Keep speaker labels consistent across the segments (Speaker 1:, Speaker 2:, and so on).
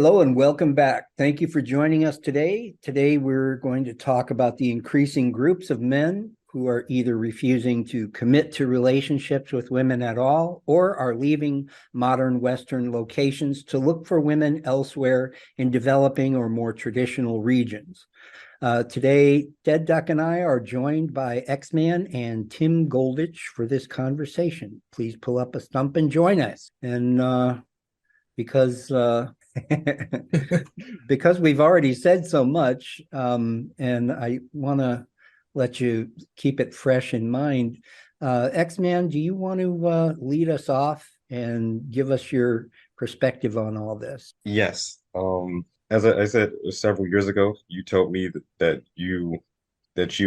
Speaker 1: Hello and welcome back. Thank you for joining us today. Today, we're going to talk about the increasing groups of men who are either refusing to commit to relationships with women at all or are leaving modern Western locations to look for women elsewhere in developing or more traditional regions. Today, DeadDuck and I are joined by XMan and Tim Goldich for this conversation. Please pull up a stump and join us. And because because we've already said so much, and I want to let you keep it fresh in mind. X-Man, do you want to lead us off and give us your perspective on all this?
Speaker 2: Yes. As I said several years ago, you told me that you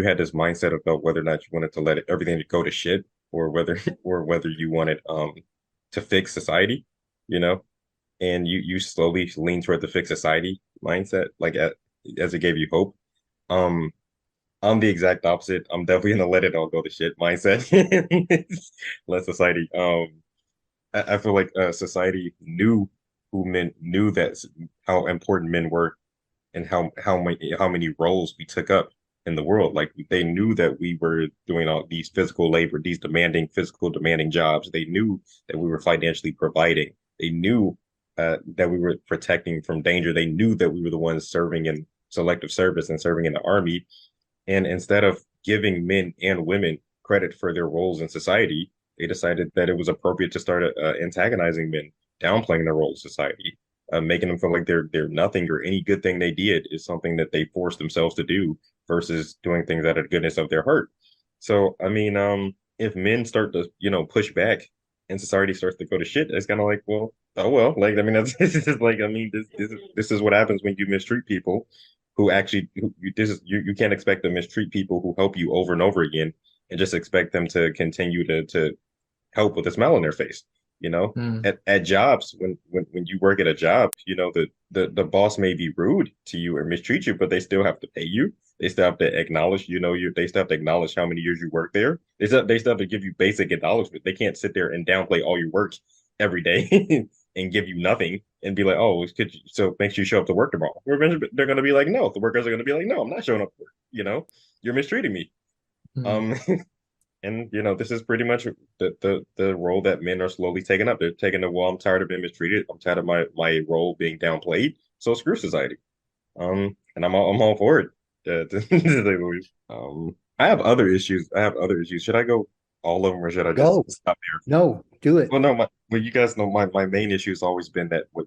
Speaker 2: had this mindset about whether or not you wanted to let everything go to shit, or whether or whether you wanted to fix society, you know, and you slowly lean toward the fix society mindset, as it gave you hope. Um, I'm the exact opposite. I'm definitely gonna let it all go to shit mindset. Let society. I feel like society knew who men knew that how important men were, and how many roles we took up in the world. Like, they knew that we were doing all these physical labor, these demanding jobs. They knew that we were financially providing. They knew that we were protecting from danger. They knew that we were the ones serving in selective service and serving in the army. And instead of giving men and women credit for their roles in society, they decided that it was appropriate to start antagonizing men, downplaying their role in society, making them feel like they're nothing, or any good thing they did is something that they forced themselves to do versus doing things out of the goodness of their heart. So, I mean, if men start to, push back and society starts to go to shit, it's kind of like, well, oh well, like, I mean, that's this is like, I mean, this is what happens when you mistreat people who actually who, you, this is you can't expect to mistreat people who help you over and over again, and just expect them to continue to help with a smile on their face. You know,
Speaker 3: Mm.
Speaker 2: at jobs, when you work at a job, the boss may be rude to you or mistreat you, but they still have to pay you. They still have to acknowledge, they still have to acknowledge how many years you work there. They still have to give you basic acknowledgement. They can't sit there and downplay all your work every day and give you nothing and be like, oh, so make sure you show up to work tomorrow. They're going to be like, no. The workers are going to be like, no, I'm not showing up to work. You're mistreating me.
Speaker 3: Mm.
Speaker 2: Um, and this is pretty much the role that men are slowly taking up. They're taking the, well, I'm tired of being mistreated. I'm tired of my role being downplayed. So screw society. And I'm all for it. To say the least. I have other issues. Should I go all of them, or should I just
Speaker 1: Go.
Speaker 2: stop there?
Speaker 1: No, do it.
Speaker 2: Well, no, well, you guys know my main issue has always been that what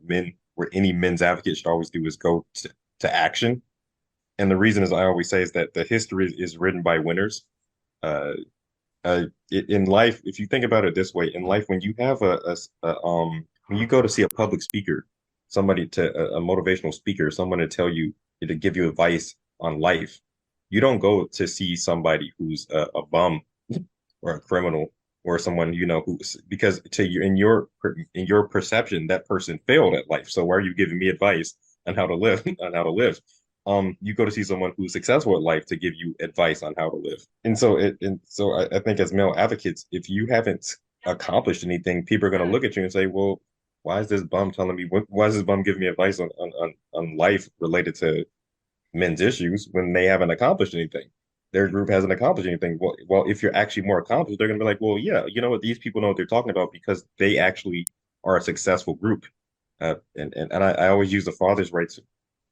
Speaker 2: any men's advocate should always do is go to action. And the reason, as I always say, is that the history is written by winners. Uh, in life, if you think about it this way, in life, when you have when you go to see a public speaker, a motivational speaker, someone to give you advice on life, you don't go to see somebody who's a bum or a criminal, or someone who, because to you, in your perception, that person failed at life. So why are you giving me advice on how to live on how to live? You go to see someone who's successful at life to give you advice on how to live. And so I think, as male advocates, if you haven't accomplished anything, people are going to look at you and say, well, why is this bum telling me why is this bum giving me advice on life related to men's issues when they haven't accomplished anything? Their group hasn't accomplished anything. Well, if you're actually more accomplished, they're going to be like, well, yeah, you know what? These people know what they're talking about because they actually are a successful group. And I always use the fathers' rights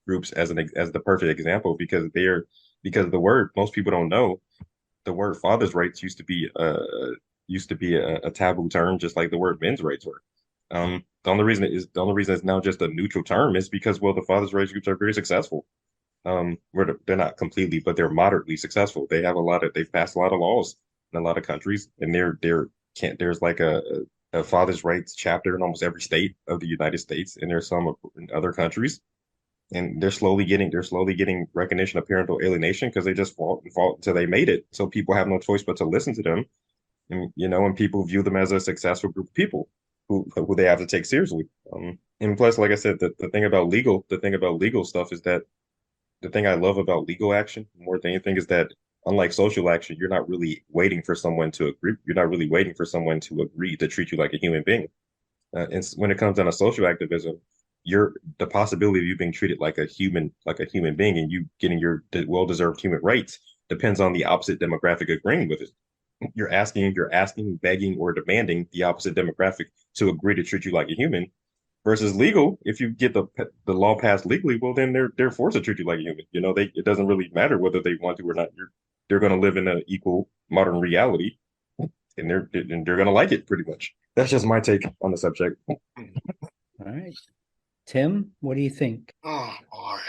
Speaker 2: groups as the perfect example, because the word, most people don't know, the word fathers' rights used to be a taboo term, just like the word men's rights were. The only reason it's now just a neutral term is because, well, the fathers' rights groups are very successful. They're not completely, but they're moderately successful. They've passed a lot of laws in a lot of countries, and there's like a fathers' rights chapter in almost every state of the United States, and there's some in other countries, and they're slowly getting recognition of parental alienation because they just fought and fought until they made it. So people have no choice but to listen to them, and people view them as a successful group of people who they have to take seriously. And plus, like I said, the thing about legal stuff is that the thing I love about legal action more than anything is that, unlike social action, you're not really waiting for someone to agree. You're not really waiting for someone to agree to treat you like a human being. And when it comes down to social activism, the possibility of you being treated like a human being, and you getting your well-deserved human rights depends on the opposite demographic agreeing with it. You're asking, begging, or demanding the opposite demographic to agree to treat you like a human. Versus legal, if you get the law passed legally, well, then they're forced to treat you like a human. You know, it doesn't really matter whether they want to or not. They're going to live in an equal modern reality, and they're going to like it pretty much. That's just my take on the subject.
Speaker 1: All right. Tim, what do you think?
Speaker 3: Oh boy.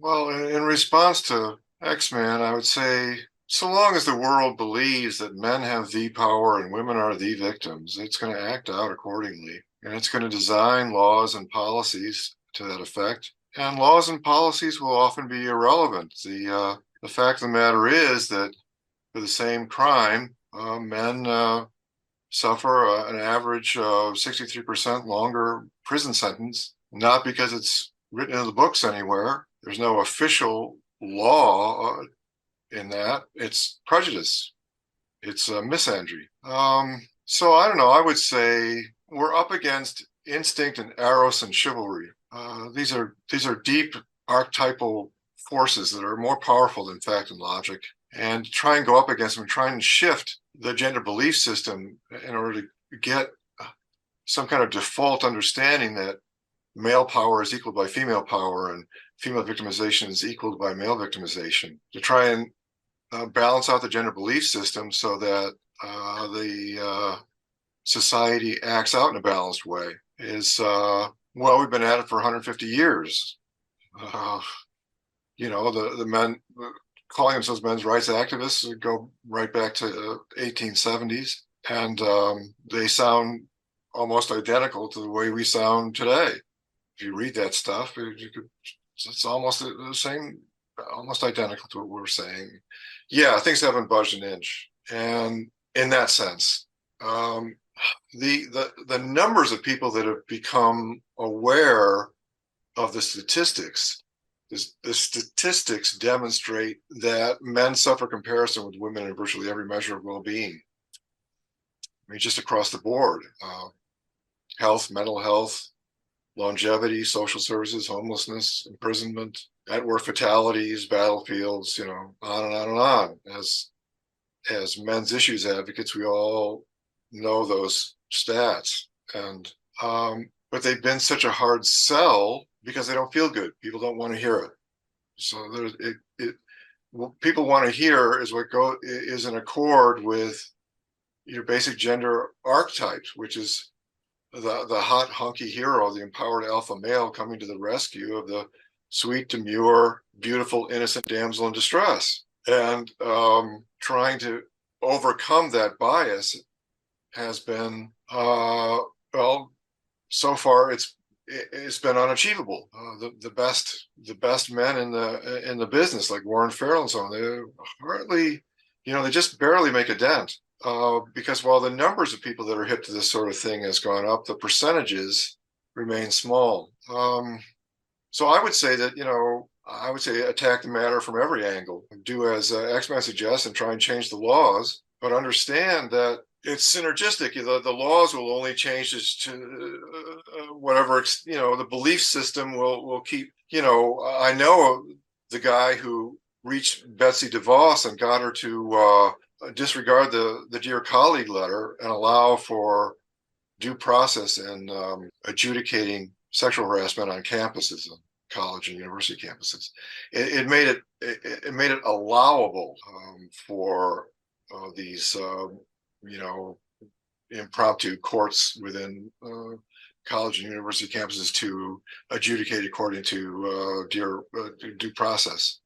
Speaker 3: Well, in response to X-Man, I would say so long as the world believes that men have the power and women are the victims, it's going to act out accordingly. And it's going to design laws and policies to that effect. And laws and policies will often be irrelevant. The fact of the matter is that for the same crime, men suffer an average of 63% longer prison sentence, not because it's written in the books anywhere. There's no official law in that. It's prejudice. It's misandry. So I don't know. I would say we're up against instinct and eros and chivalry. These are deep archetypal forces that are more powerful than fact and logic. And try and go up against them, try and shift the gender belief system in order to get some kind of default understanding that male power is equaled by female power and female victimization is equaled by male victimization, to try and balance out the gender belief system so that the society acts out in a balanced way is, well, we've been at it for 150 years. You know, the men calling themselves men's rights activists go right back to 1870s, and they sound almost identical to the way we sound today. If you read that stuff, it's almost the same, almost identical to what we're saying. Yeah, things haven't budged an inch, and in that sense, the numbers of people that have become aware of the statistics. The statistics demonstrate that men suffer comparison with women in virtually every measure of well-being. I mean, just across the board, health, mental health, longevity, social services, homelessness, imprisonment, at-work fatalities, battlefields, you know, on and on and on. As men's issues advocates, we all know those stats, and but they've been such a hard sell because they don't feel good. People don't want to hear it. So what people want to hear is what is in accord with your basic gender archetypes, which is the hot hunky hero, the empowered alpha male coming to the rescue of the sweet, demure, beautiful, innocent damsel in distress. And trying to overcome that bias has been, well, so far it's been unachievable. The best men in the business, like Warren Farrell and so on, they hardly, you know, they just barely make a dent. Because while the numbers of people that are hit to this sort of thing has gone up, the percentages remain small. So I would say that, you know, I would say attack the matter from every angle. Do as X-Man suggests and try and change the laws, but understand that it's synergistic. The laws will only change as to whatever, you know, the belief system will keep, you know, I know the guy who reached Betsy DeVos and got her to disregard the Dear Colleague letter and allow for due process in adjudicating sexual harassment on campuses, on college and university campuses. It made it allowable for these you know, impromptu courts within college and university campuses to adjudicate according to due process.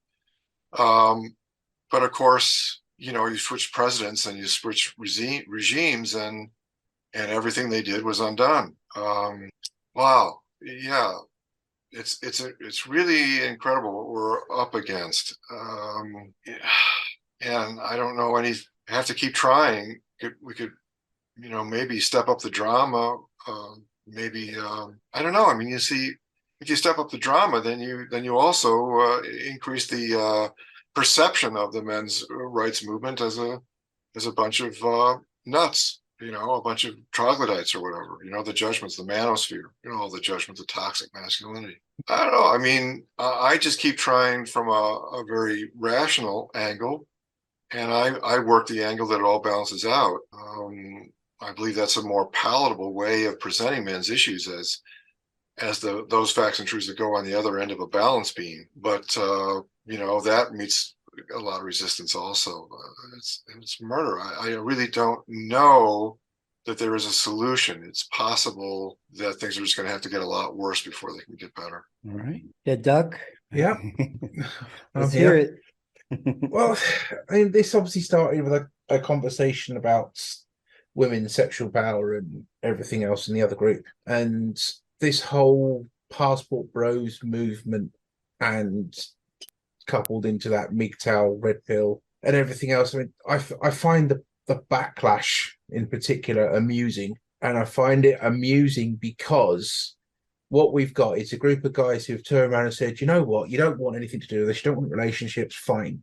Speaker 3: But of course, you know, you switch presidents and you switch regimes, and everything they did was undone. Wow, yeah, it's really incredible what we're up against. And I don't know any. Have to keep trying. We could, you know, maybe step up the drama. Maybe I don't know. I mean, you see, if you step up the drama, then you also increase the perception of the men's rights movement as a bunch of nuts. a bunch of troglodytes or whatever, the judgments, the manosphere, all the judgments of toxic masculinity. I don't know. I mean, I just keep trying from a very rational angle, and I work the angle that it all balances out. I believe that's a more palatable way of presenting men's issues as those facts and truths that go on the other end of a balance beam. But that meets a lot of resistance also. It's murder. I really don't know that there is a solution. It's possible that things are just going to have to get a lot worse before they can get better.
Speaker 1: All right. DeadDuck.
Speaker 4: Yeah.
Speaker 1: Let's hear it.
Speaker 4: Well, I mean, this obviously started with a conversation about women's sexual power and everything else in the other group. And this whole passport bros movement, and coupled into that MGTOW, red pill, and everything else. I mean, I find the backlash in particular amusing. And I find it amusing because what we've got is a group of guys who've turned around and said, you know what, you don't want anything to do with this, you don't want relationships, fine.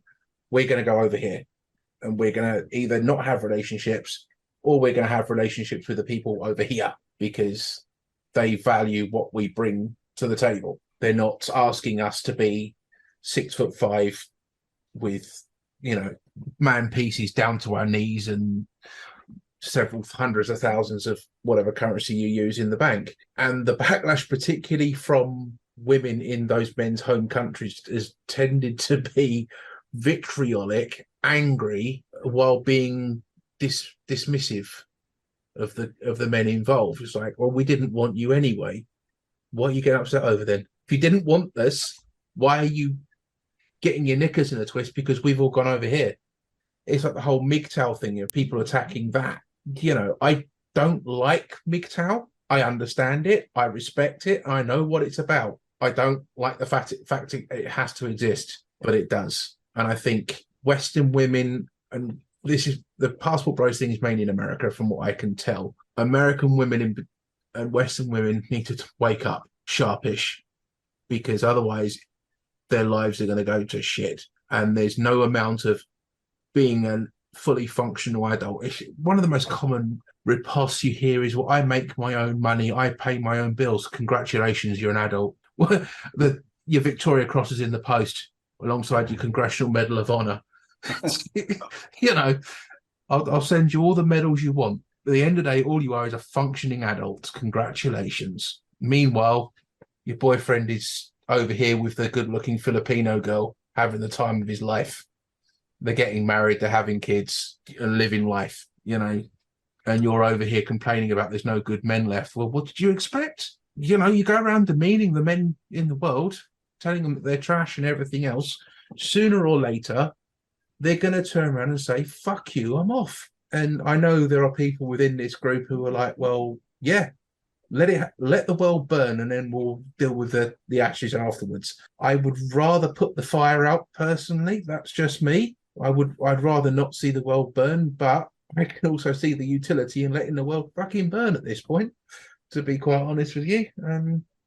Speaker 4: We're going to go over here and we're going to either not have relationships or we're going to have relationships with the people over here because they value what we bring to the table. They're not asking us to be 6'5" with, man pieces down to our knees and several hundreds of thousands of whatever currency you use in the bank. And the backlash, particularly from women in those men's home countries, has tended to be vitriolic, angry, while being dismissive of the men involved. It's like, well, we didn't want you anyway. What are you getting upset over then? If you didn't want this, why are you getting your knickers in a twist because we've all gone over here? It's like the whole MGTOW thing, people attacking that. I don't like MGTOW. I understand it. I respect it. I know what it's about. I don't like the fact it has to exist, but it does. And I think Western women, and this is the passport bros thing is mainly in America from what I can tell. American women and Western women need to wake up sharpish, because otherwise their lives are going to go to shit. And there's no amount of being a fully functional adult. One of the most common riposts you hear is, well, I make my own money, I pay my own bills. Congratulations, you're an adult. Your Victoria Cross is in the post alongside your Congressional Medal of Honor. I'll send you all the medals you want. At the end of the day, all you are is a functioning adult. Congratulations. Meanwhile, your boyfriend is over here with the good-looking Filipino girl having the time of his life. They're getting married, they're having kids and living life, and you're over here complaining about there's no good men left. Well, what did you expect? You go around demeaning the men in the world, telling them that they're trash and everything else. Sooner or later, they're going to turn around and say, fuck you, I'm off. And I know there are people within this group who are like, well, yeah, let the world burn and then we'll deal with the ashes afterwards. I would rather put the fire out personally. That's just me. I'd rather not see the world burn, but I can also see the utility in letting the world fucking burn at this point, to be quite honest with you.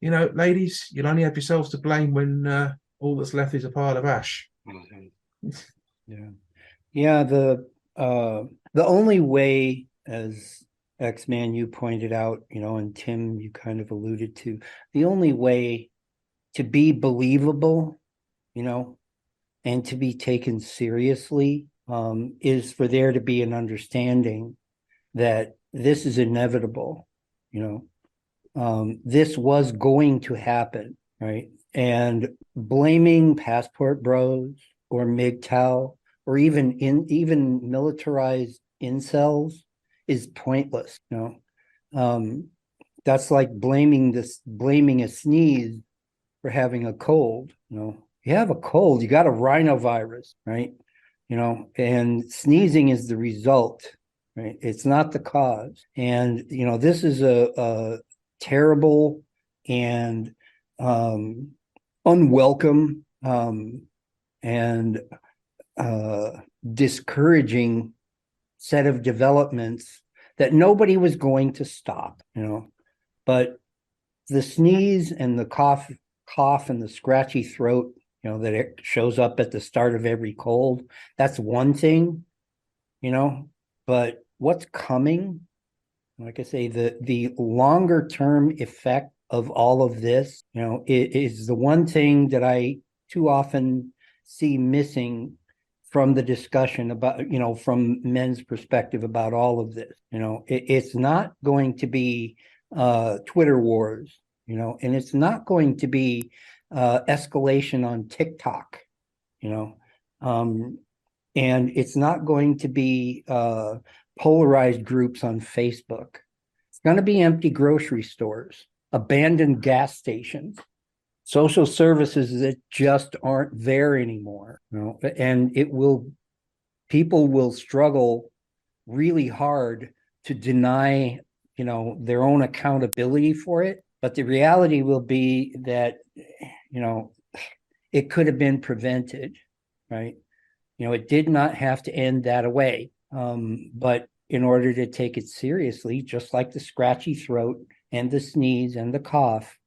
Speaker 4: Ladies, you'll only have yourselves to blame when all that's left is a pile of ash.
Speaker 3: Mm-hmm.
Speaker 1: Yeah. The only way, as XMan you pointed out, and Tim you kind of alluded to, the only way to be believable, and to be taken seriously, is for there to be an understanding that this is inevitable. This was going to happen, right? And blaming passport bros or MGTOW or even militarized incels is pointless. That's like blaming a sneeze for having a cold. You have a cold, you got a rhinovirus, right? And sneezing is the result, right? It's not the cause. And this is a terrible and unwelcome and discouraging set of developments that nobody was going to stop, but the sneeze and the cough and the scratchy throat, that it shows up at the start of every cold, that's one thing, but what's coming Like I say, the longer term effect of all of this, it is the one thing that I too often see missing from the discussion about, from men's perspective about all of this. It's not going to be Twitter wars, and it's not going to be escalation on TikTok, and it's not going to be polarized groups on Facebook. It's going to be empty grocery stores, abandoned gas stations, social services that just aren't there anymore. And people will struggle really hard to deny, their own accountability for it. But the reality will be that, it could have been prevented, right? It did not have to end that way. But in order to take it seriously, just like the scratchy throat and the sneeze and the cough,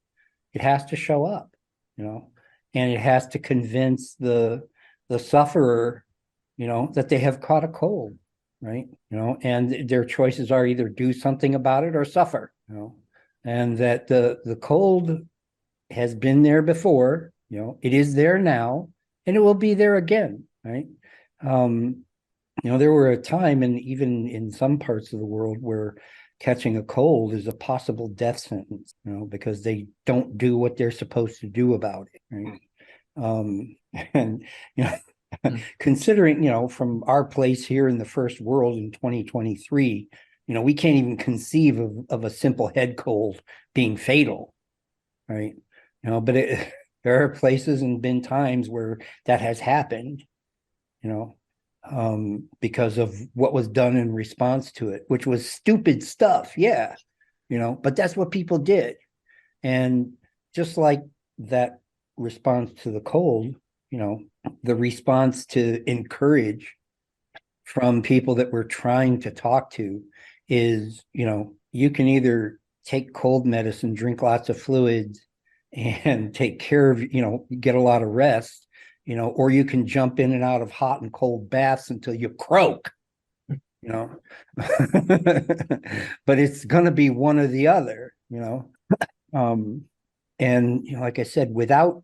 Speaker 1: it has to show up, and it has to convince the sufferer, that they have caught a cold, right? And their choices are either do something about it or suffer, and that the cold has been there before, it is there now, and it will be there again, right? There were a time, and even in some parts of the world, where catching a cold is a possible death sentence, because they don't do what they're supposed to do about it, right? And considering, from our place here in the first world in 2023, we can't even conceive of a simple head cold being fatal, right? But there are places and been times where that has happened, because of what was done in response to it, which was stupid stuff. Yeah. But that's what people did. And just like that response to the cold, the response to encourage from people that we're trying to talk to is, you can either take cold medicine, drink lots of fluids, and take care of, get a lot of rest, or you can jump in and out of hot and cold baths until you croak, but it's going to be one or the other, and like I said, without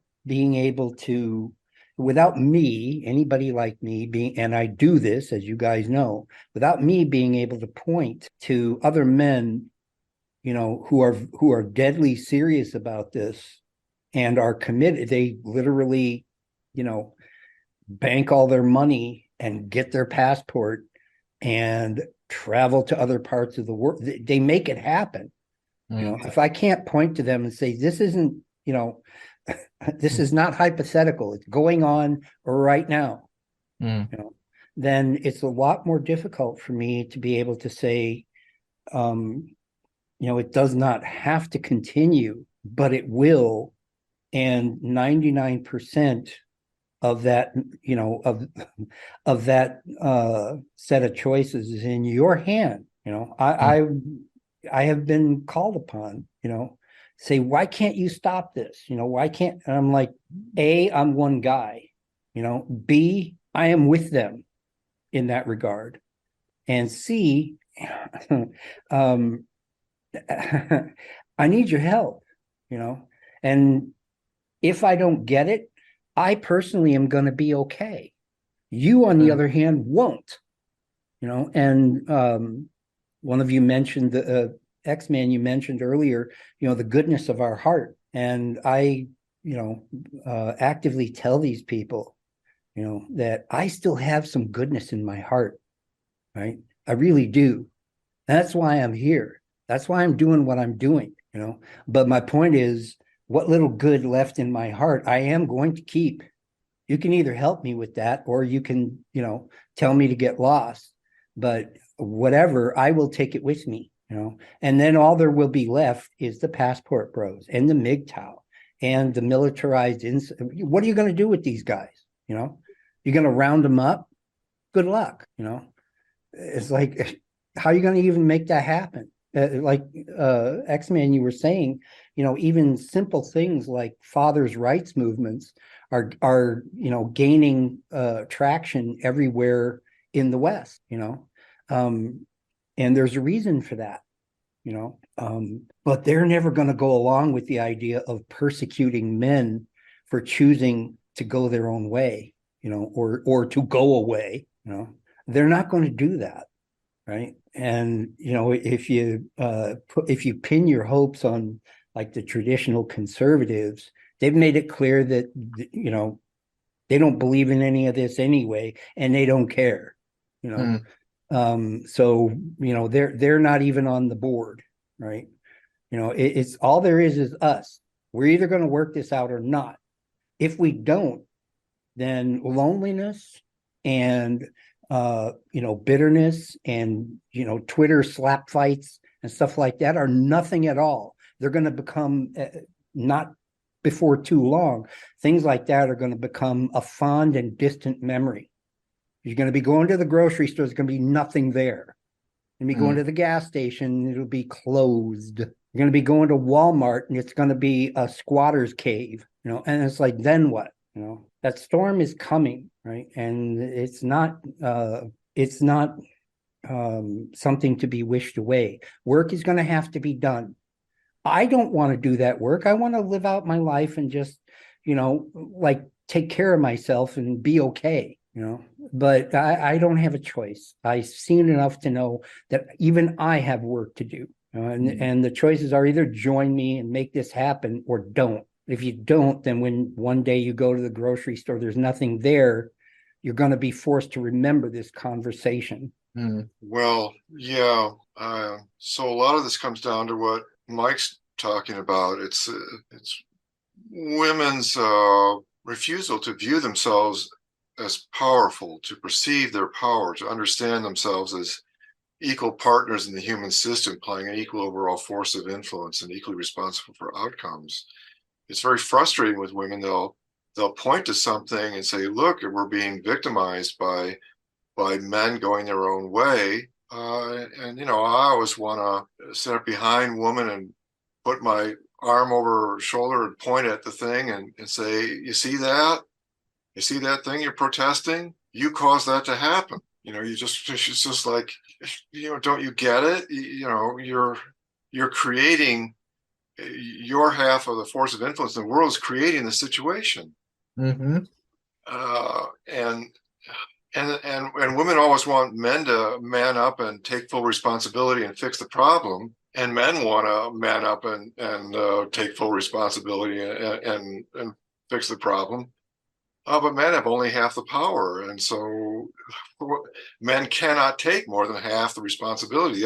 Speaker 1: me, anybody like me being, and I do this, as you guys know, without me being able to point to other men, who are deadly serious about this and are committed, they literally, bank all their money and get their passport and travel to other parts of the world. They make it happen. If I can't point to them and say, this isn't, this is not hypothetical, it's going on right now, then it's a lot more difficult for me to be able to say, it does not have to continue, but it will. And 99% of that, of that set of choices is in your hand. I have been called upon, say, why can't you stop this? Why can't, and I'm like, A, I'm one guy, B, I am with them in that regard. And C, I need your help, and if I don't get it, I personally am going to be okay. You, on the other hand, won't, and one of you mentioned the X-Man you mentioned earlier, the goodness of our heart. And I, actively tell these people, that I still have some goodness in my heart, right? I really do. That's why I'm here. That's why I'm doing what I'm doing, but my point is, what little good left in my heart, I am going to keep. You can either help me with that, or you can, tell me to get lost, but whatever, I will take it with me, and then all there will be left is the passport bros and the MGTOW and the militarized. What are you going to do with these guys? You're going to round them up? Good luck. It's like, how are you going to even make that happen? Like X-Man, you were saying, even simple things like fathers' rights movements are gaining traction everywhere in the West, and there's a reason for that, but they're never going to go along with the idea of persecuting men for choosing to go their own way, or to go away. They're not going to do that, right? And if you pin your hopes on like the traditional conservatives, they've made it clear that they don't believe in any of this anyway, and they don't care. So they're not even on the board, right? It's all there is us. We're either going to work this out or not. If we don't, then loneliness and bitterness and Twitter slap fights and stuff like that are nothing at all. They're going to become not before too long. Things like that are going to become a fond and distant memory. You're going to be going to the grocery store, there's going to be nothing there. You're going to be going to the gas station, it'll be closed. You're going to be going to Walmart and it's going to be a squatter's cave, and it's like, then what? That storm is coming, right? And it's not something to be wished away. Work is going to have to be done. I don't want to do that work. I want to live out my life and just, like take care of myself and be okay, but I don't have a choice. I've seen enough to know that even I have work to do. And the choices are either join me and make this happen or don't. If you don't, then when one day you go to the grocery store, there's nothing there, you're going to be forced to remember this conversation.
Speaker 3: Well, yeah. So a lot of this comes down to what Mike's talking about. It's women's refusal to view themselves as powerful, to perceive their power, to understand themselves as equal partners in the human system, playing an equal overall force of influence and equally responsible for outcomes. It's very frustrating with women. They'll point to something and say, look, we're being victimized by men going their own way. And I always want to sit up behind woman and put my arm over her shoulder and point at the thing and say, you see that? You see that thing you're protesting? You caused that to happen. It's just like, don't you get it? You're creating your half of the force of influence in the world is creating the situation. And women always want men to man up and take full responsibility and fix the problem, and men want to man up and take full responsibility and fix the problem. But men have only half the power, and so men cannot take more than half the responsibility.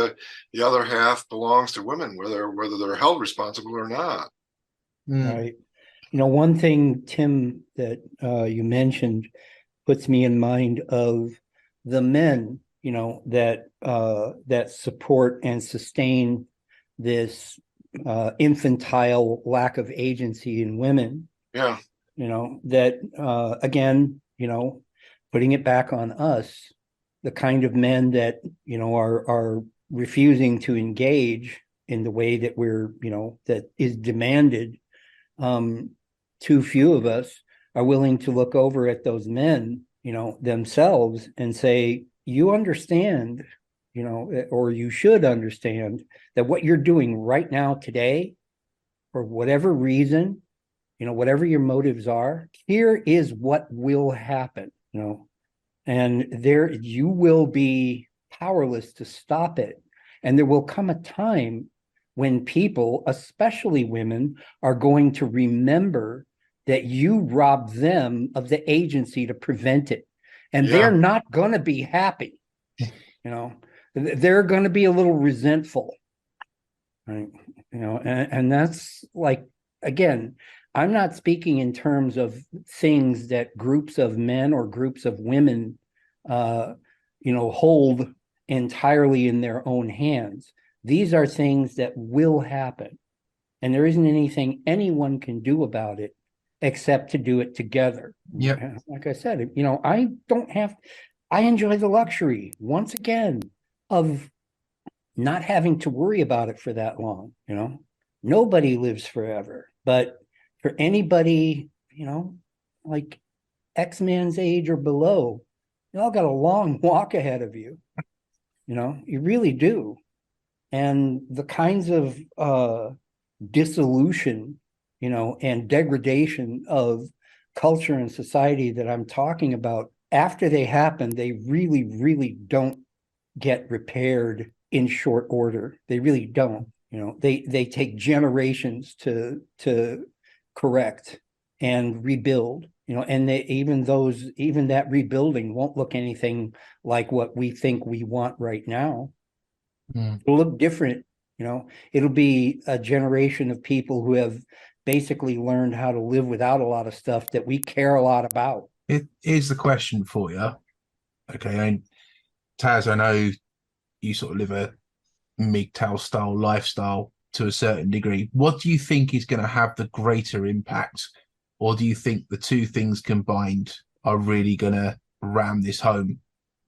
Speaker 3: The other half belongs to women, whether they're held responsible or not.
Speaker 1: Right. One thing, Tim, that you mentioned puts me in mind of the men, that support and sustain this infantile lack of agency in women.
Speaker 3: Yeah.
Speaker 1: That again, putting it back on us, the kind of men that, are refusing to engage in the way that we're, that is demanded. Too few of us are willing to look over at those men, themselves and say, you understand, or you should understand that what you're doing right now today, for whatever reason, whatever your motives are, here is what will happen, and there you will be powerless to stop it. And there will come a time when people, especially women, are going to remember that you robbed them of the agency to prevent it. And they're not going to be happy. They're going to be a little resentful. Right. And that's like, again, I'm not speaking in terms of things that groups of men or groups of women, hold entirely in their own hands. These are things that will happen. And there isn't anything anyone can do about it except to do it together.
Speaker 4: Yeah.
Speaker 1: Like I said, I enjoy the luxury, once again, of not having to worry about it for that long. Nobody lives forever. But for anybody, like X-Man's age or below, you all got a long walk ahead of you. You really do. and the kinds of dissolution, and degradation of culture and society that I'm talking about, after they happen, they really, really don't get repaired in short order. They really don't. They take generations to correct and rebuild. And even that rebuilding won't look anything like what we think we want right now. It'll look different. It'll be a generation of people who have basically learned how to live without a lot of stuff that we care a lot about.
Speaker 4: Here's the question for you. Okay, and Taz, I know you sort of live a MGTOW style lifestyle to a certain degree. What do you think is going to have the greater impact? Or do you think the two things combined are really going to ram this home?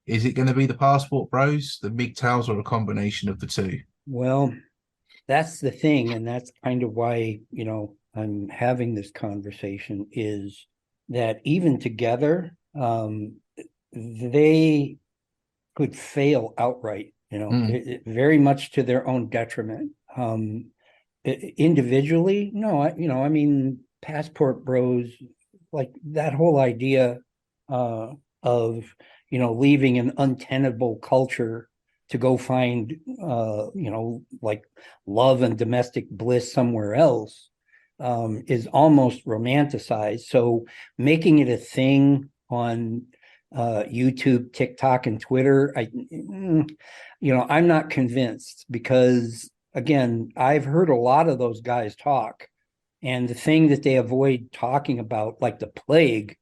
Speaker 4: Is it going to be the passport bros, the MGTOWs, or a combination of the two?
Speaker 1: Well, that's the thing. And that's kind of why, I'm having this conversation, is that even together, they could fail outright, very much to their own detriment. Individually, no, I mean, passport bros, like that whole idea of leaving an untenable culture to go find like love and domestic bliss somewhere else is almost romanticized. So making it a thing on YouTube, TikTok, and Twitter, I'm not convinced, because again, I've heard a lot of those guys talk, and the thing that they avoid talking about, like the plague,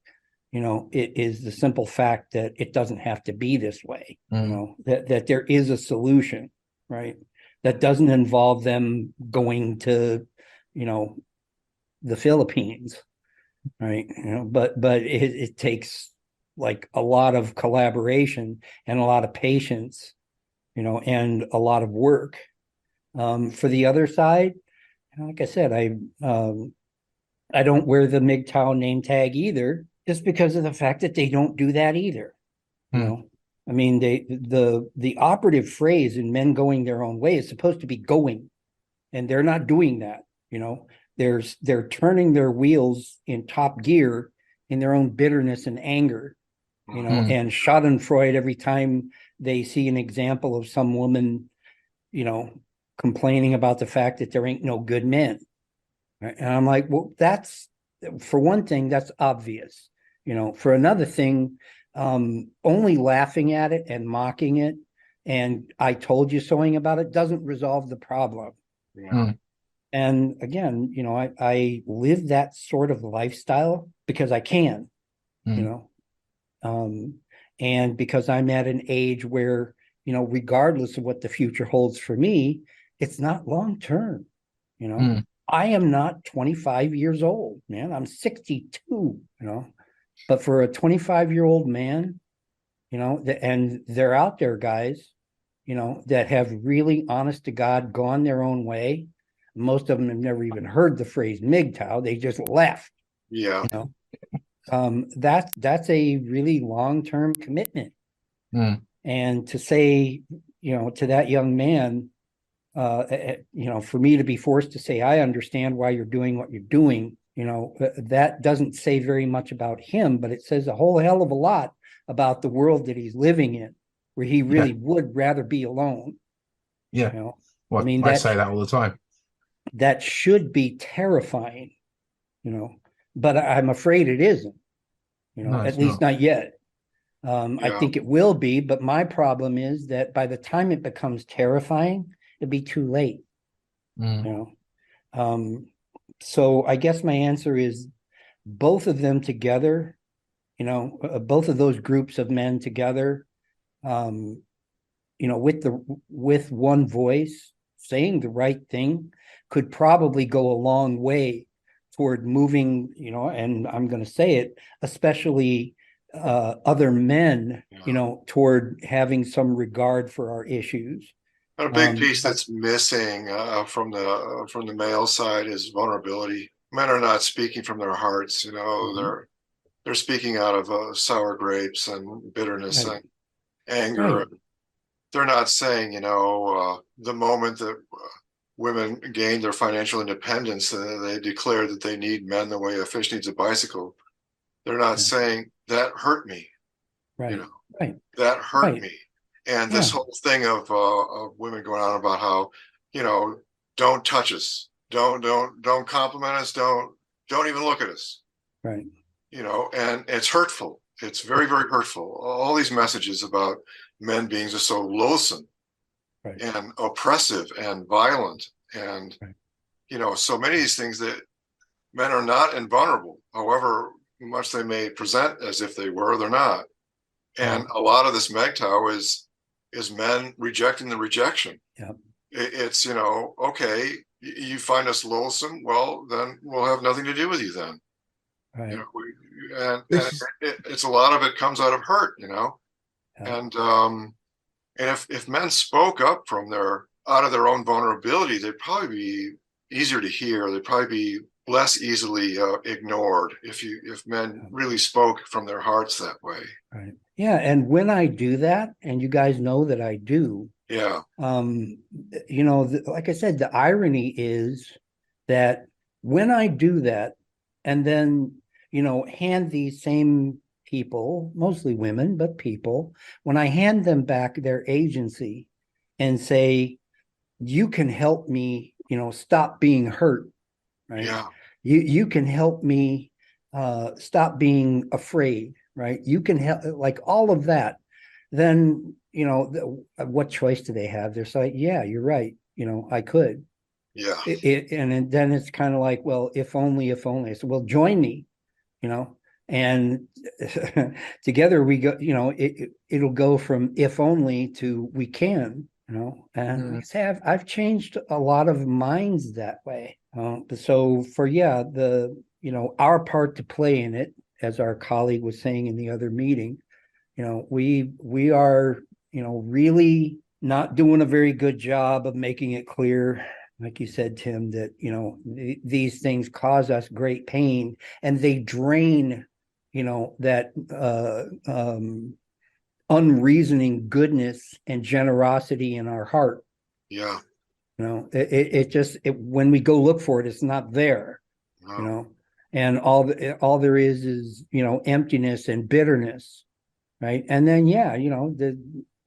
Speaker 1: it is the simple fact that it doesn't have to be this way. That there is a solution, right? That doesn't involve them going to, the Philippines, right? But it takes like a lot of collaboration and a lot of patience, and a lot of work. For the other side, like I said, I don't wear the MGTOW name tag either, just because of the fact that they don't do that either. I mean, the operative phrase in men going their own way is supposed to be going, and they're not doing that. They're turning their wheels in top gear in their own bitterness and anger, and schadenfreude every time they see an example of some woman, complaining about the fact that there ain't no good men. Right? And I'm like, well, that's, for one thing, that's obvious. For another thing, only laughing at it and mocking it and I told you soing about it doesn't resolve the problem. And again, I live that sort of lifestyle because I can, and because I'm at an age where, regardless of what the future holds for me, it's not long term. I am not 25 years old, man. I'm 62, but for a 25-year-old man, and they're out there, guys, that have really, honest to God, gone their own way. Most of them have never even heard the phrase MGTOW. They just left.
Speaker 3: Yeah.
Speaker 1: That's a really long-term commitment. And to say, to that young man, for me to be forced to say, I understand why you're doing what you're doing, that doesn't say very much about him, but it says a whole hell of a lot about the world that he's living in, where he really would rather be alone.
Speaker 4: Well, I mean, I say that all the time.
Speaker 1: That should be terrifying, but I'm afraid it isn't,
Speaker 4: No,
Speaker 1: at least not yet. I think it will be, but my problem is that by the time it becomes terrifying, it'd be too late. So I guess my answer is both of them together, both of those groups of men together, with one voice saying the right thing could probably go a long way toward moving, and I'm going to say it, especially other men, toward having some regard for our issues.
Speaker 3: And a big piece that's missing from the male side is vulnerability. Men are not speaking from their hearts, they're speaking out of sour grapes and bitterness and anger. they're not saying, the moment that women gained their financial independence, they declared that they need men the way a fish needs a bicycle. They're not
Speaker 1: Yeah.
Speaker 3: saying that hurt me,
Speaker 1: Right. Right.
Speaker 3: that hurt
Speaker 1: Right.
Speaker 3: me. And
Speaker 1: Yeah.
Speaker 3: this whole thing of women going on about how, don't touch us, don't compliment us, don't even look at us,
Speaker 1: Right.
Speaker 3: and it's hurtful. It's very, very hurtful. All these messages about men being just so loathsome
Speaker 1: Right.
Speaker 3: and oppressive and violent, and
Speaker 1: Right.
Speaker 3: so many of these things that men are not invulnerable, however much they may present as if they were, they're not. And a lot of this MGTOW is men rejecting the rejection.
Speaker 1: Yeah.
Speaker 3: It's, okay, you find us loathsome, well, then we'll have nothing to do with you then.
Speaker 1: Right.
Speaker 3: And it's a lot of it comes out of hurt,
Speaker 1: Yeah.
Speaker 3: and if men spoke up out of their own vulnerability, they'd probably be easier to hear. They'd probably be less easily ignored if men really spoke from their hearts that way.
Speaker 1: Right. Yeah. And when I do that, and you guys know that I do,
Speaker 3: Yeah.
Speaker 1: Like I said, the irony is that when I do that, and then, hand these same people, mostly women, but people, when I hand them back their agency and say, you can help me, stop being hurt, right?
Speaker 3: Yeah.
Speaker 1: You can help me stop being afraid, right? You can help, like all of that. Then, what choice do they have? They're like, yeah, you're right. I could.
Speaker 3: Yeah.
Speaker 1: And then it's kind of like, well, if only. I said, well, join me, and together we go, it'll go from if only to we can, and like I say, I've changed a lot of minds that way. So for, our part to play in it, as our colleague was saying in the other meeting, we are, really not doing a very good job of making it clear, like you said, Tim, that, these things cause us great pain, and they drain, that unreasoning goodness and generosity in our heart.
Speaker 3: Yeah.
Speaker 1: It just, when we go look for it, it's not there.
Speaker 3: No.
Speaker 1: And all there is, emptiness and bitterness. Right. And then,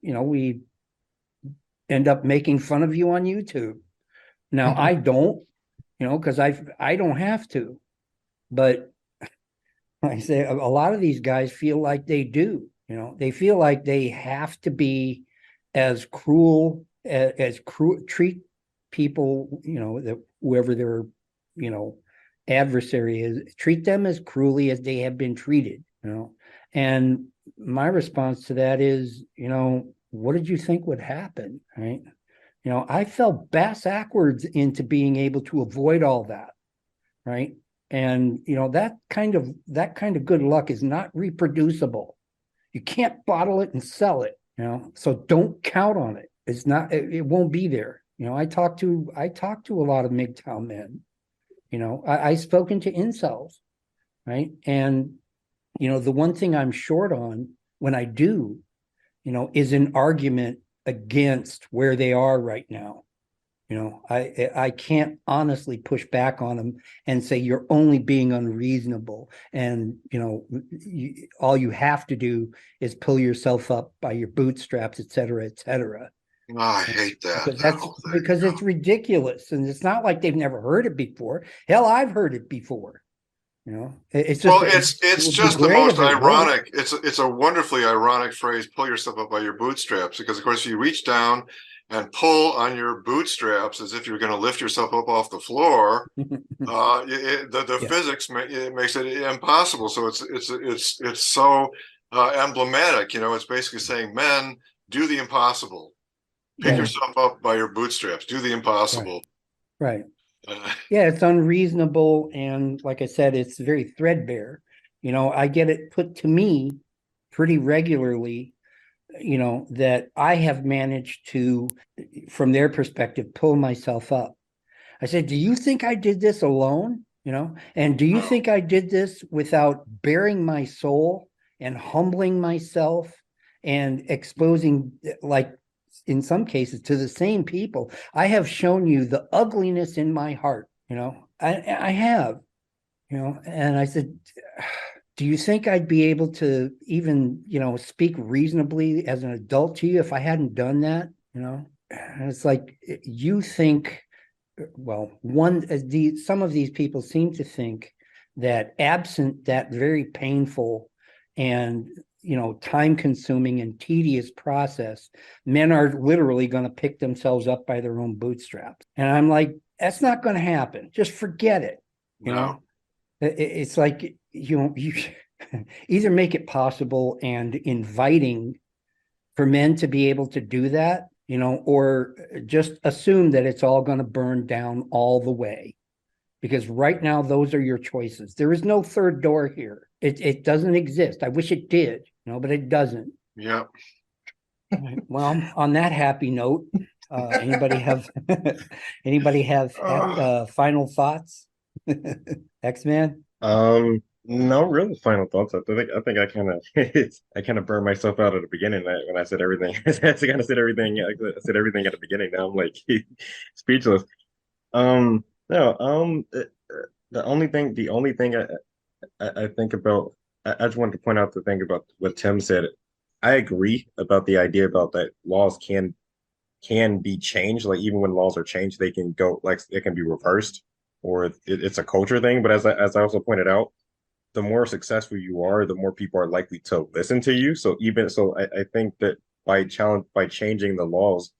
Speaker 1: we end up making fun of you on YouTube. Now, I don't, because I don't have to. But like I say, a lot of these guys feel like they do. They feel like they have to be as cruel treat people, that whoever their, adversary is, treat them as cruelly as they have been treated, And my response to that is, what did you think would happen? Right. I fell bass backwards into being able to avoid all that. Right. And, that kind of good luck is not reproducible. You can't bottle it and sell it, so don't count on it. It's not, it won't be there. I talk to a lot of MGTOW men, I've spoken to incels. Right. And, the one thing I'm short on when I do, is an argument against where they are right now. I can't honestly push back on them and say you're only being unreasonable, and all you have to do is pull yourself up by your bootstraps, et cetera, et cetera.
Speaker 3: Oh, I hate that.
Speaker 1: Because it's ridiculous, and it's not like they've never heard it before. Hell, I've heard it before. It's just,
Speaker 3: well, it's just the most ironic. It's a wonderfully ironic phrase. Pull yourself up by your bootstraps, because of course you reach down and pull on your bootstraps as if you're going to lift yourself up off the floor. The physics makes it impossible. So it's so emblematic. It's basically saying, men, do the impossible. Pick yourself up by your bootstraps. Do the impossible.
Speaker 1: Right. Yeah, it's unreasonable, and like I said, it's very threadbare. I get it put to me pretty regularly, that I have managed to, from their perspective, pull myself up. I said, do you think I did this alone? And do you think I did this without bearing my soul and humbling myself and exposing, like, in some cases to the same people. I have shown you the ugliness in my heart, I have, and I said, do you think I'd be able to even, speak reasonably as an adult to you if I hadn't done that? And it's like, you think, well, some of these people seem to think that absent that very painful and time consuming and tedious process, men are literally going to pick themselves up by their own bootstraps. And I'm like, that's not going to happen. Just forget it.
Speaker 3: No.
Speaker 1: It's like, you either make it possible and inviting for men to be able to do that, or just assume that it's all going to burn down all the way. Because right now, those are your choices. There is no third door here. It doesn't exist. I wish it did, but it doesn't.
Speaker 3: Yeah.
Speaker 1: Well, on that happy note, anybody have final thoughts? X-Man?
Speaker 2: No real final thoughts. I think I kind of I kind of burned myself out at the beginning when I said everything. I kind of said everything. I said everything at the beginning. Now I'm like speechless. No. The only thing I think about. I just wanted to point out the thing about what Tim said. I agree about the idea about that laws can be changed. Like even when laws are changed, they can go like it can be reversed, or it's a culture thing. But as I also pointed out, the more successful you are, the more people are likely to listen to you. So I think that by changing the laws,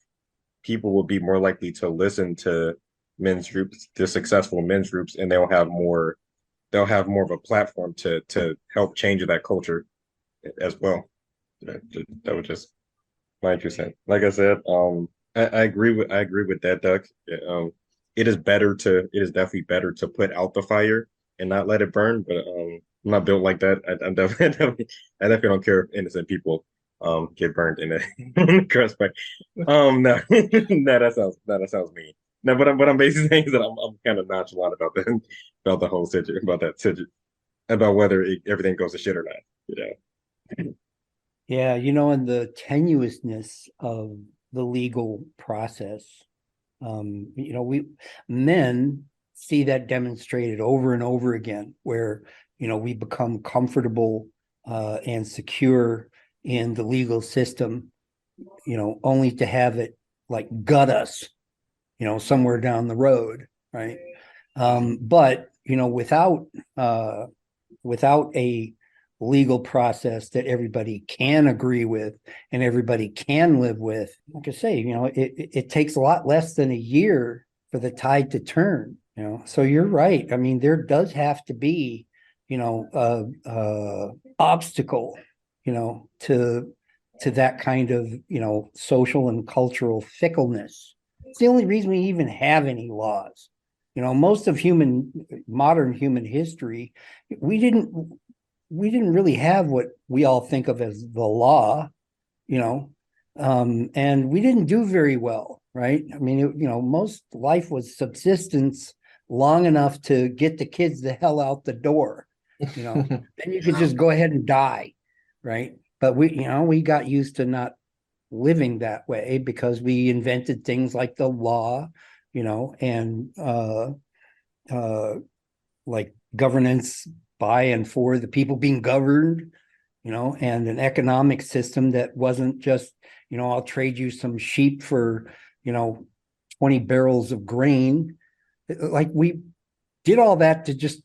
Speaker 2: people will be more likely to listen to men's groups, the successful men's groups, and they'll have more of a platform to help change that culture as well. That was just my 2 cents. Like I said, I agree with DeadDuck. It is definitely better to put out the fire and not let it burn. But I'm not built like that. I definitely don't care if innocent people get burned in a crossfire. No, no, that sounds mean. No, but I'm basically saying is that I'm kind of nonchalant about the whole situation, about whether everything goes to shit or not.
Speaker 1: Yeah, and the tenuousness of the legal process. Men see that demonstrated over and over again, where we become comfortable and secure in the legal system, only to have it like gut us, somewhere down the road, right? But without a legal process that everybody can agree with and everybody can live with, like I say, it takes a lot less than a year for the tide to turn. So you're right. I mean, there does have to be, obstacle, to that kind of, social and cultural fickleness. It's the only reason we even have any laws. Most of modern human history, we didn't really have what we all think of as the law, and we didn't do very well, right? I mean, most life was subsistence long enough to get the kids the hell out the door, then you could just go ahead and die, right? But we got used to not living that way because we invented things like the law, and like governance by and for the people being governed, and an economic system that wasn't just, I'll trade you some sheep for, 20 barrels of grain. Like we did all that to just,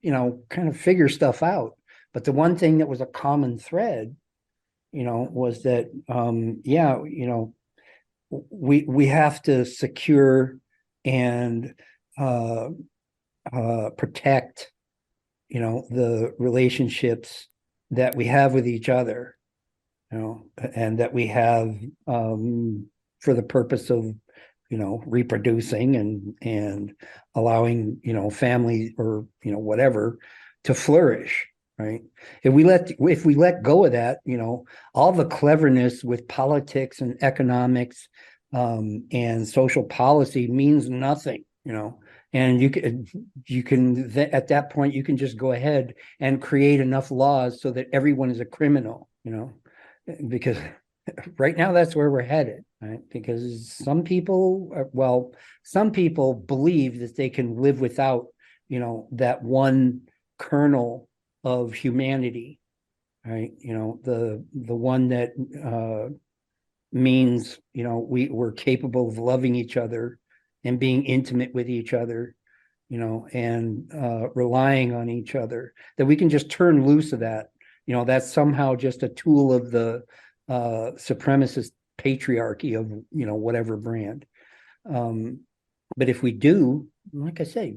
Speaker 1: kind of figure stuff out. But the one thing that was a common thread, was that, we have to secure and protect, the relationships that we have with each other, and that we have for the purpose of, reproducing and allowing, family or, whatever to flourish, right? If we let go of that, all the cleverness with politics and economics and social policy means nothing, and you can at that point you can just go ahead and create enough laws so that everyone is a criminal, because right now that's where we're headed. right? Because some people, some people believe that they can live without, that one kernel of humanity, right? The one that means, we're capable of loving each other and being intimate with each other, and relying on each other, that we can just turn loose of that. That's somehow just a tool of the supremacist patriarchy of, whatever brand. But if we do, like I say,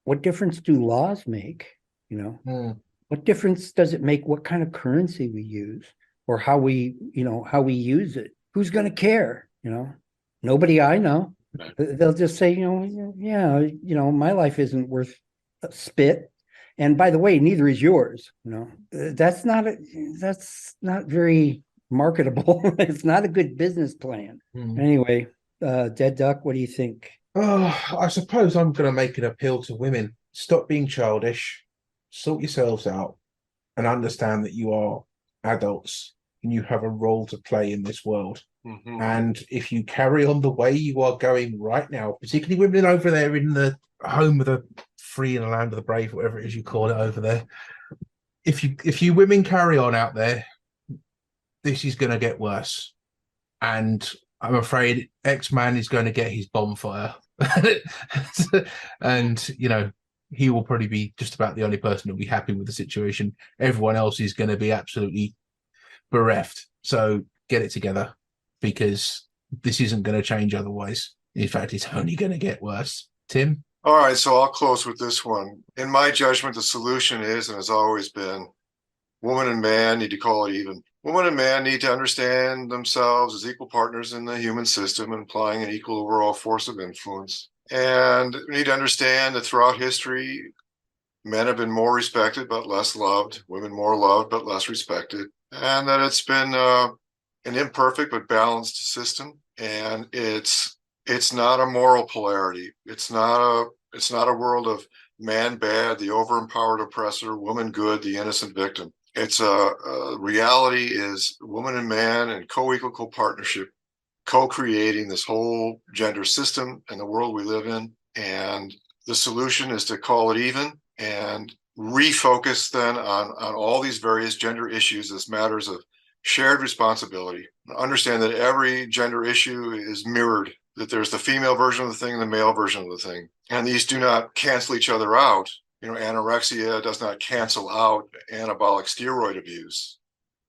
Speaker 1: what difference do laws make? What difference does it make what kind of currency we use, or how we use it? Who's going to care? Nobody I know. They'll just say, yeah, my life isn't worth a spit. And by the way, neither is yours. That's not very marketable. It's not a good business plan. Anyway, DeadDuck, what do you think?
Speaker 4: I suppose I'm going to make an appeal to women. Stop being childish, sort yourselves out, and understand that you are adults and you have a role to play in this world.
Speaker 3: Mhm.
Speaker 4: And if you carry on the way you are going right now, particularly women over there in the home of the free and the land of the brave, whatever it is you call it over there, if you women carry on out there, this is going to get worse. And I'm afraid X-Man is going to get his bonfire. And, he will probably be just about the only person who'll be happy with the situation. Everyone else is going to be absolutely bereft. So get it together, because this isn't going to change otherwise. In fact, it's only going to get worse. Tim?
Speaker 3: All right, so I'll close with this one. In my judgment, the solution is, and has always been, woman and man need to call it even. Woman and man need to understand themselves as equal partners in the human system, implying an equal overall force of influence. And we need to understand that throughout history, men have been more respected but less loved, women more loved but less respected, and that it's been an imperfect but balanced system. And it's not a moral polarity. It's not a world of man bad, the overempowered oppressor, woman good, the innocent victim. It's a reality is woman and man in co-equal co-partnership, co-creating this whole gender system and the world we live in. And the solution is to call it even and refocus then on all these various gender issues as matters of shared responsibility. Understand that every gender issue is mirrored, that there's the female version of the thing and the male version of the thing. And these do not cancel each other out. Anorexia does not cancel out anabolic steroid abuse.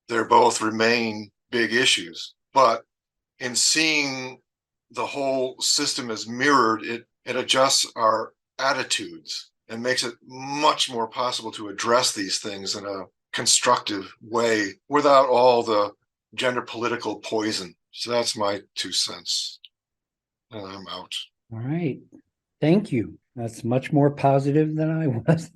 Speaker 3: They both remain big issues. But in seeing the whole system as mirrored, it adjusts our attitudes and makes it much more possible to address these things in a constructive way without all the gender political poison. So that's my 2 cents. And I'm out.
Speaker 1: All right. Thank you. That's much more positive than I was.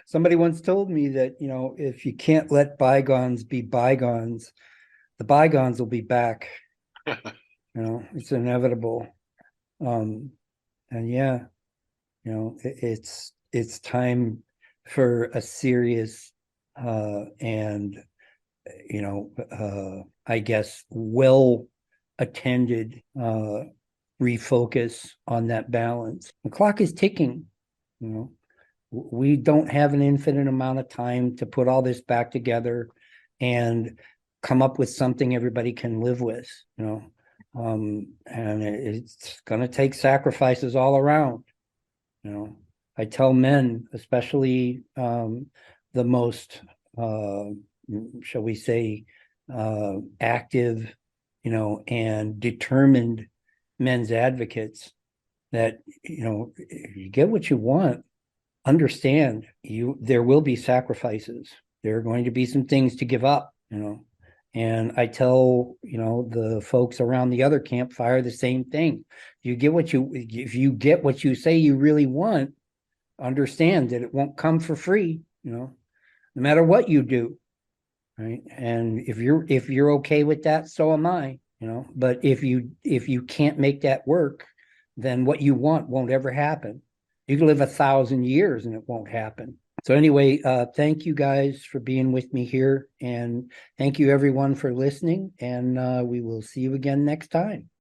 Speaker 1: Somebody once told me that, if you can't let bygones be bygones, the bygones will be back. It's inevitable. And yeah, it's time for a serious and I guess well attended refocus on that balance. The clock is ticking. We don't have an infinite amount of time to put all this back together and come up with something everybody can live with. And it's going to take sacrifices all around. I tell men, especially the most shall we say active and determined men's advocates, that if you get what you want, understand there will be sacrifices. There are going to be some things to give up, and I tell the folks around the other campfire the same thing. If you get what you say you really want, understand that it won't come for free, no matter what you do, right? And if you're okay with that, so am I. But if you can't make that work, then what you want won't ever happen. You can live 1,000 years and it won't happen. So anyway, thank you guys for being with me here, and thank you everyone for listening, and we will see you again next time.